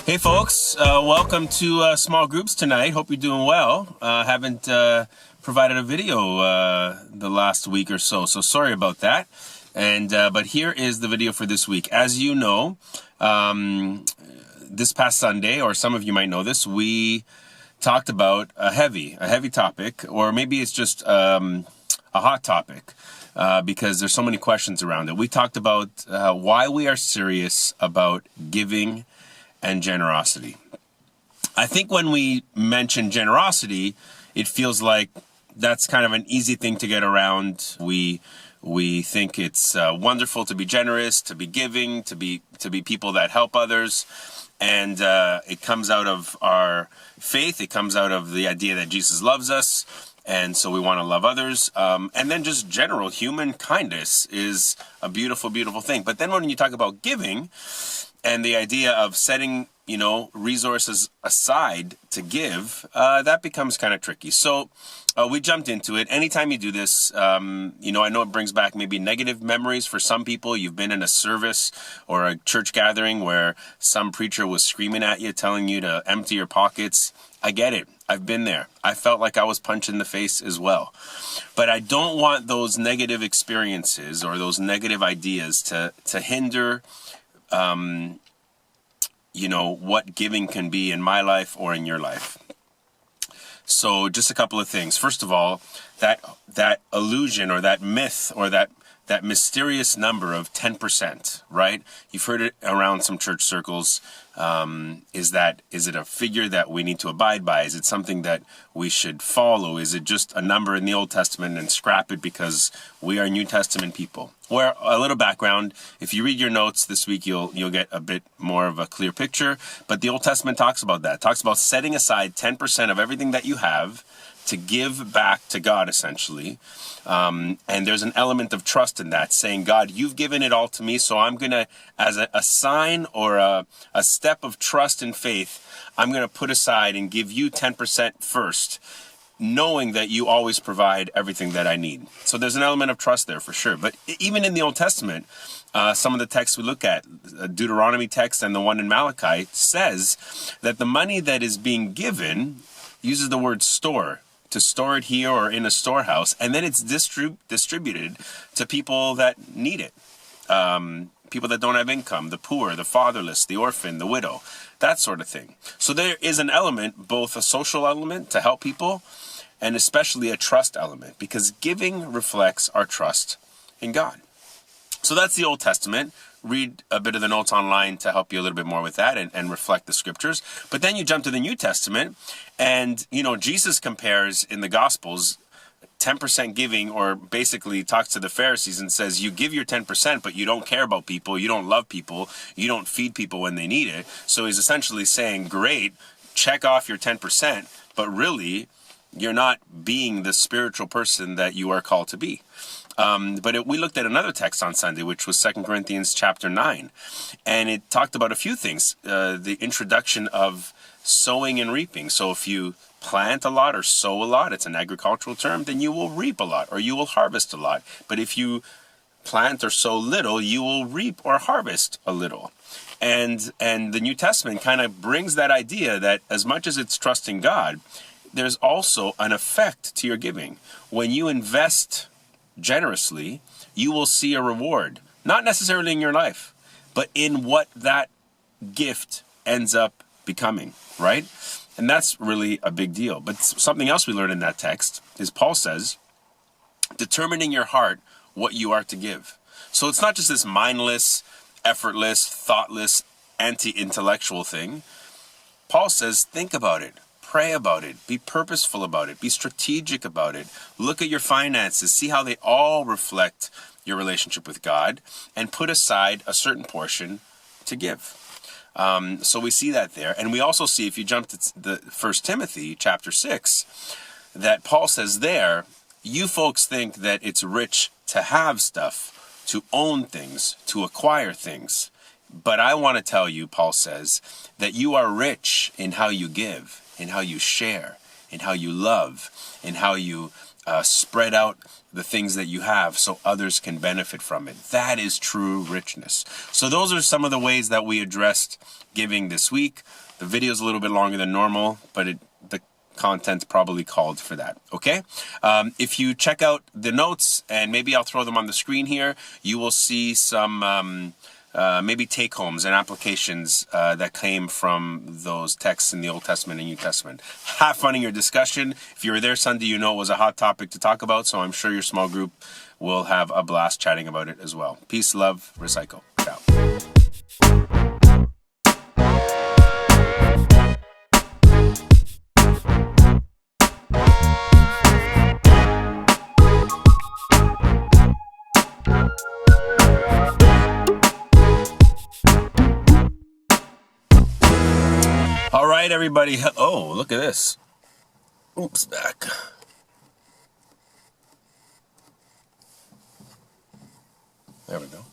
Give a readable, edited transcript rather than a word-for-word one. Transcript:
Hey folks, welcome to Small Groups tonight. Hope you're doing well. Haven't provided a video the last week or so sorry about that. And but here is the video for this week. As you know, this past Sunday, or some of you might know this, we talked about a heavy topic, or maybe it's just a hot topic. Because there's so many questions around it. We talked about why we are serious about giving and generosity. I think when we mention generosity, it feels like that's kind of an easy thing to get around. We think it's wonderful to be generous, to be giving, to be people that help others. And it comes out of our faith. It comes out of the idea that Jesus loves us. And so we want to love others. And then just general human kindness is a beautiful, beautiful thing. But then when you talk about giving and the idea of setting, resources aside to give, that becomes kind of tricky. So we jumped into it. Anytime you do this, I know it brings back maybe negative memories for some people. You've been in a service or a church gathering where some preacher was screaming at you, telling you to empty your pockets. I get it. I've been there. I felt like I was punched in the face as well. But I don't want those negative experiences or those negative ideas to hinder, what giving can be in my life or in your life. So just a couple of things. First of all, that illusion or that myth or that mysterious number of 10%, right? You've heard it around some church circles. Is it a figure that we need to abide by? Is it something that we should follow? Is it just a number in the Old Testament and scrap it because we are New Testament people? Where a little background, if you read your notes this week, you'll get a bit more of a clear picture. But the Old Testament talks about that. It talks about setting aside 10% of everything that you have to give back to God, essentially. And there's an element of trust in that, saying, God, you've given it all to me, so I'm going to, as a sign or a step of trust and faith, I'm going to put aside and give you 10% first, knowing that you always provide everything that I need. So there's an element of trust there for sure. But even in the Old Testament, some of the texts we look at, Deuteronomy text and the one in Malachi, says that the money that is being given uses the word store, to store it here or in a storehouse, and then it's distributed to people that need it. People that don't have income, the poor, the fatherless, the orphan, the widow, that sort of thing. So there is an element, both a social element to help people, and especially a trust element, because giving reflects our trust in God. So that's the Old Testament. Read a bit of the notes online to help you a little bit more with that and reflect the scriptures. But then you jump to the New Testament, and Jesus compares in the Gospels 10% giving, or basically talks to the Pharisees and says, you give your 10%, but you don't care about people, you don't love people, you don't feed people when they need it. So he's essentially saying, great, check off your 10%, but really you're not being the spiritual person that you are called to be. But we looked at another text on Sunday, which was 2 Corinthians chapter 9. And it talked about a few things. The introduction of sowing and reaping. So if you plant a lot or sow a lot, it's an agricultural term, then you will reap a lot or you will harvest a lot. But if you plant or sow little, you will reap or harvest a little. And the New Testament kind of brings that idea that as much as it's trusting God, there's also an effect to your giving. When you invest generously, you will see a reward, not necessarily in your life, but in what that gift ends up becoming, right? And that's really a big deal. But something else we learn in that text is Paul says, determine in your heart what you are to give. So it's not just this mindless, effortless, thoughtless, anti-intellectual thing. Paul says, think about it. Pray about it. Be purposeful about it. Be strategic about it. Look at your finances. See how they all reflect your relationship with God, and put aside a certain portion to give. So we see that there. And we also see, if you jump to the 1 Timothy chapter 6, that Paul says there, you folks think that it's rich to have stuff, to own things, to acquire things. But I want to tell you, Paul says, that you are rich in how you give, in how you share, in how you love, in how you spread out the things that you have so others can benefit from it. That is true richness. So those are some of the ways that we addressed giving this week. The video is a little bit longer than normal, but the content's probably called for that. Okay? If you check out the notes, and maybe I'll throw them on the screen here, you will see some maybe take-homes and applications that came from those texts in the Old Testament and New Testament. Have fun in your discussion. If you were there Sunday, you know it was a hot topic to talk about, so I'm sure your small group will have a blast chatting about it as well. Peace, love, recycle. Ciao. All right, everybody. Oh, look at this. Oops, back. There we go.